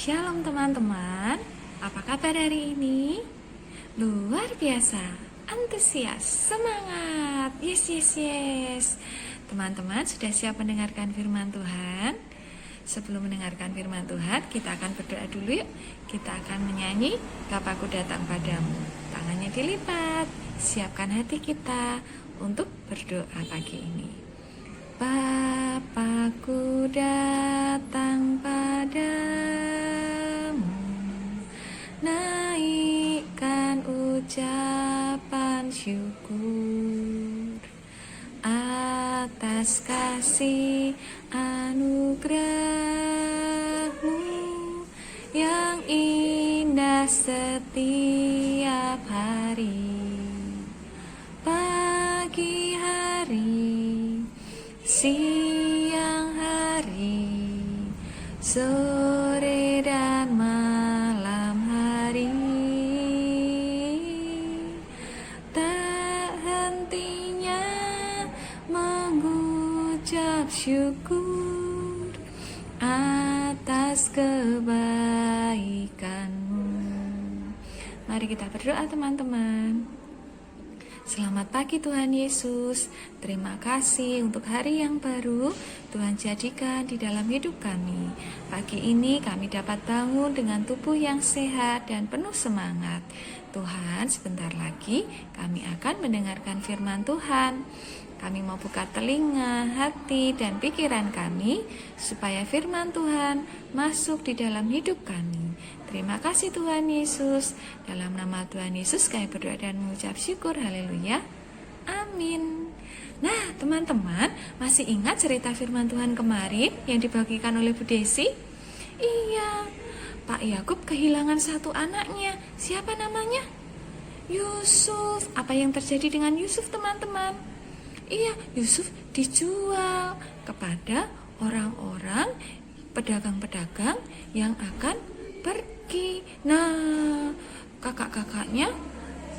Shalom teman-teman, apa kabar hari ini? Luar biasa, antusias, semangat, yes. Teman-teman sudah siap mendengarkan firman Tuhan? Sebelum mendengarkan firman Tuhan, kita akan berdoa dulu yuk. Kita akan menyanyi, Bapakku datang padamu. Tangannya dilipat, siapkan hati kita untuk berdoa pagi ini. Bapakku datang padamu, naikkan ucapan syukur atas kasih anugerahmu yang indah setiap hari. Pagi hari, siang hari, sore dan malam hari, tak hentinya mengucap syukur atas kebaikanmu. Mari kita berdoa teman-teman. Selamat pagi Tuhan Yesus, terima kasih untuk hari yang baru Tuhan jadikan di dalam hidup kami. Pagi ini kami dapat bangun dengan tubuh yang sehat dan penuh semangat. Tuhan, sebentar lagi kami akan mendengarkan firman Tuhan. Kami mau buka telinga, hati, dan pikiran kami supaya firman Tuhan masuk di dalam hidup kami. Terima kasih Tuhan Yesus. Dalam nama Tuhan Yesus kami berdoa dan mengucap syukur. Haleluya. Amin. Nah teman-teman, masih ingat cerita firman Tuhan kemarin yang dibagikan oleh Bu Desi? Iya, Pak Yakub kehilangan satu anaknya. Siapa namanya? Yusuf. Apa yang terjadi dengan Yusuf teman-teman? Iya, Yusuf dijual kepada orang-orang pedagang-pedagang yang akan pergi. Nah, kakak-kakaknya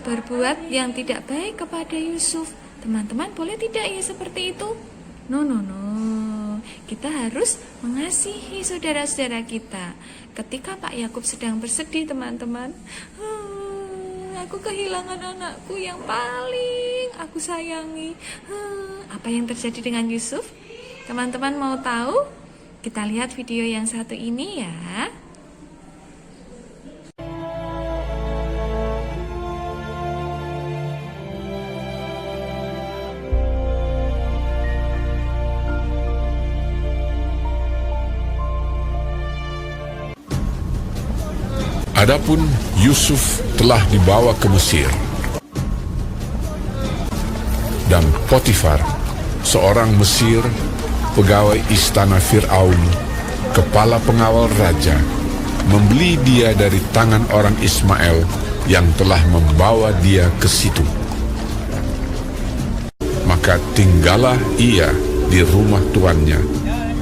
berbuat yang tidak baik kepada Yusuf. Teman-teman, boleh tidak ya seperti itu? No. Kita harus mengasihi saudara-saudara kita. Ketika Pak Yakub sedang bersedih, teman-teman, aku kehilangan anakku yang paling aku sayangi. Apa yang terjadi dengan Yusuf? Teman-teman mau tahu? Kita lihat video yang satu ini ya. Adapun Yusuf telah dibawa ke Mesir, dan Potifar, seorang Mesir, pegawai istana Fir'aun, kepala pengawal raja, membeli dia dari tangan orang Ismail yang telah membawa dia ke situ. Maka tinggallah ia di rumah tuannya,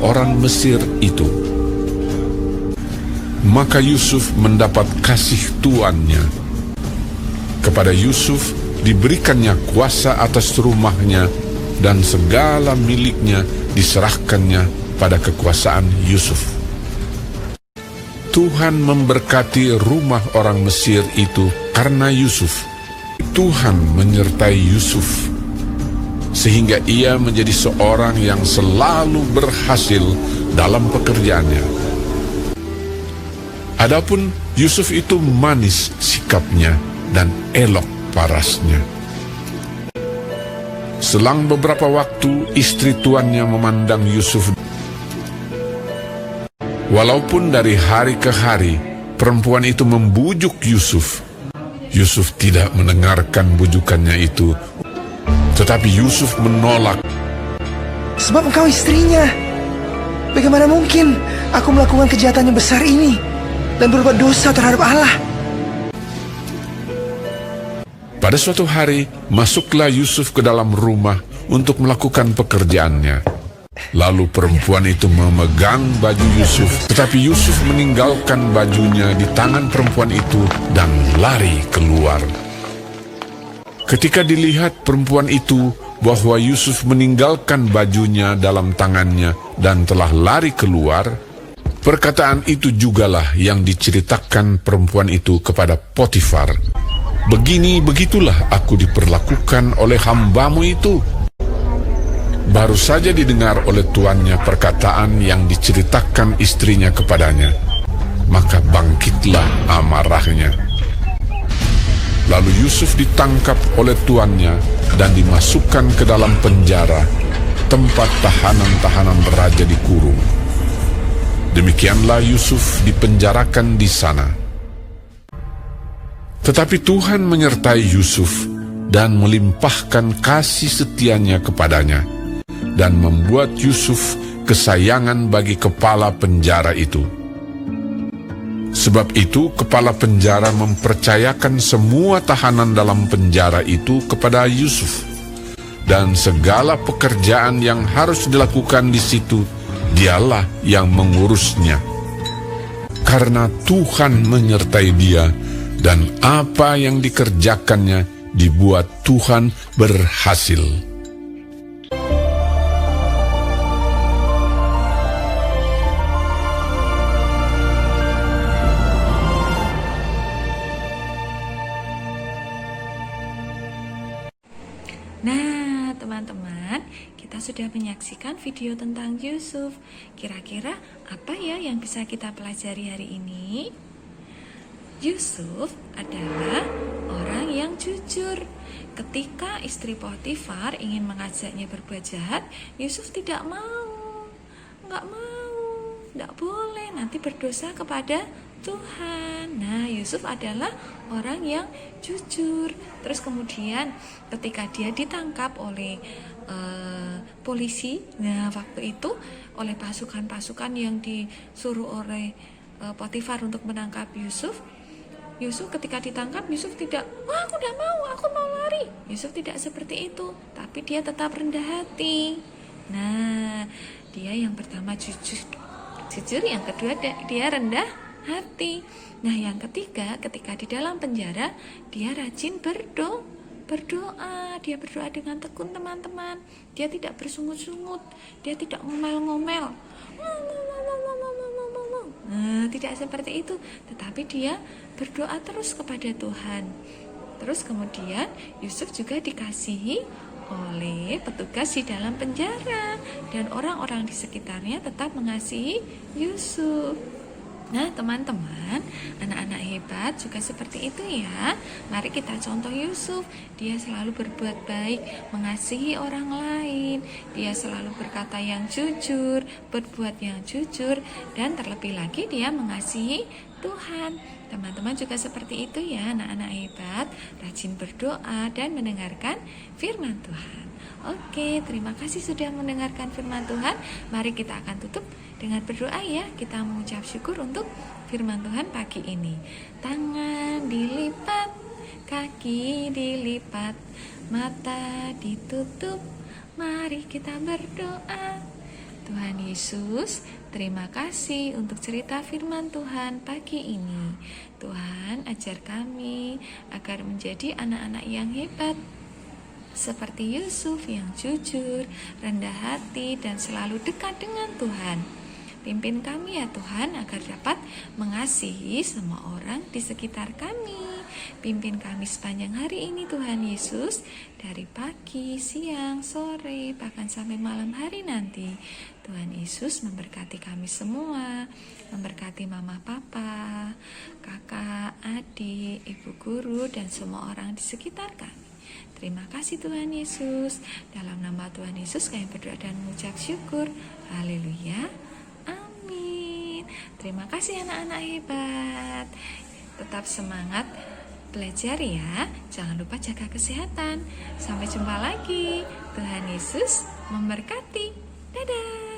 orang Mesir itu. Maka Yusuf mendapat kasih tuannya. Kepada Yusuf diberikannya kuasa atas rumahnya, dan segala miliknya diserahkannya pada kekuasaan Yusuf. Tuhan memberkati rumah orang Mesir itu karena Yusuf. Tuhan menyertai Yusuf, sehingga ia menjadi seorang yang selalu berhasil dalam pekerjaannya. Adapun Yusuf itu manis sikapnya dan elok parasnya. Selang beberapa waktu, istri tuannya memandang Yusuf. Walaupun dari hari ke hari perempuan itu membujuk Yusuf, Yusuf tidak mendengarkan bujukannya itu. Tetapi Yusuf menolak. Sebab engkau istrinya. Bagaimana mungkin aku melakukan kejahatan yang besar ini dan berbuat dosa terhadap Allah? Pada suatu hari, masuklah Yusuf ke dalam rumah untuk melakukan pekerjaannya. Lalu perempuan itu memegang baju Yusuf, tetapi Yusuf meninggalkan bajunya di tangan perempuan itu dan lari keluar. Ketika dilihat perempuan itu bahwa Yusuf meninggalkan bajunya dalam tangannya dan telah lari keluar, Perkataan itu jugalah yang diceritakan perempuan itu kepada Potifar. Begini begitulah aku diperlakukan oleh hambamu itu. Baru saja didengar oleh tuannya perkataan yang diceritakan istrinya kepadanya, maka bangkitlah amarahnya. Lalu Yusuf ditangkap oleh tuannya dan dimasukkan ke dalam penjara, tempat tahanan-tahanan raja dikurung. Demikianlah Yusuf dipenjarakan di sana. Tetapi Tuhan menyertai Yusuf dan melimpahkan kasih setianya kepadanya, dan membuat Yusuf kesayangan bagi kepala penjara itu. Sebab itu kepala penjara mempercayakan semua tahanan dalam penjara itu kepada Yusuf, dan segala pekerjaan yang harus dilakukan di situ dialah yang mengurusnya. Karena Tuhan menyertai dia, dan apa yang dikerjakannya dibuat Tuhan berhasil. Nah, teman-teman, kita sudah menyaksikan video tentang Yusuf. Kira-kira apa ya yang bisa kita pelajari hari ini? Yusuf adalah orang yang jujur. Ketika istri Potifar ingin mengajaknya berbuat jahat, Yusuf tidak mau. Nggak boleh, nanti berdosa kepada Tuhan. Nah, Yusuf adalah orang yang jujur. Terus kemudian ketika dia ditangkap oleh polisi, nah waktu itu oleh pasukan-pasukan yang disuruh oleh Potifar untuk menangkap Yusuf. Yusuf ketika ditangkap, Yusuf tidak, aku tidak mau, aku mau lari. Yusuf tidak seperti itu, tapi dia tetap rendah hati. Nah, dia yang pertama jujur, yang kedua dia rendah hati. Nah, yang ketiga, ketika di dalam penjara, dia rajin berdoa. Dia berdoa dengan tekun, teman-teman. Dia tidak bersungut-sungut, dia tidak ngomel-ngomel. Nah, tidak seperti itu, tetapi dia berdoa terus kepada Tuhan. Terus kemudian Yusuf juga dikasihi oleh petugas di dalam penjara, dan orang-orang di sekitarnya tetap mengasihi Yusuf. Nah, teman-teman, anak-anak hebat juga seperti itu ya. Mari kita contoh Yusuf. Dia selalu berbuat baik, mengasihi orang lain. Dia selalu berkata yang jujur, berbuat yang jujur, dan terlebih lagi dia mengasihi Tuhan. Teman-teman juga seperti itu ya, anak-anak hebat, rajin berdoa dan mendengarkan firman Tuhan. Oke, terima kasih sudah mendengarkan firman Tuhan. Mari kita akan tutup dengan berdoa ya. Kita mengucap syukur untuk firman Tuhan pagi ini. Tangan dilipat, kaki dilipat, mata ditutup. Mari kita berdoa. Tuhan Yesus, terima kasih untuk cerita firman Tuhan pagi ini. Tuhan, ajar kami agar menjadi anak-anak yang hebat, seperti Yusuf yang jujur, rendah hati, dan selalu dekat dengan Tuhan. Pimpin kami ya Tuhan, agar dapat mengasihi semua orang di sekitar kami. Pimpin kami sepanjang hari ini Tuhan Yesus, dari pagi, siang, sore, bahkan sampai malam hari nanti. Tuhan Yesus memberkati kami semua, memberkati mama papa, kakak, adik, ibu guru, dan semua orang di sekitar kami. Terima kasih Tuhan Yesus. Dalam nama Tuhan Yesus kami berdoa dan mengucap syukur. Haleluya. Amin. Terima kasih anak-anak hebat. Tetap semangat belajar ya. Jangan lupa jaga kesehatan. Sampai jumpa lagi. Tuhan Yesus memberkati. Dadah.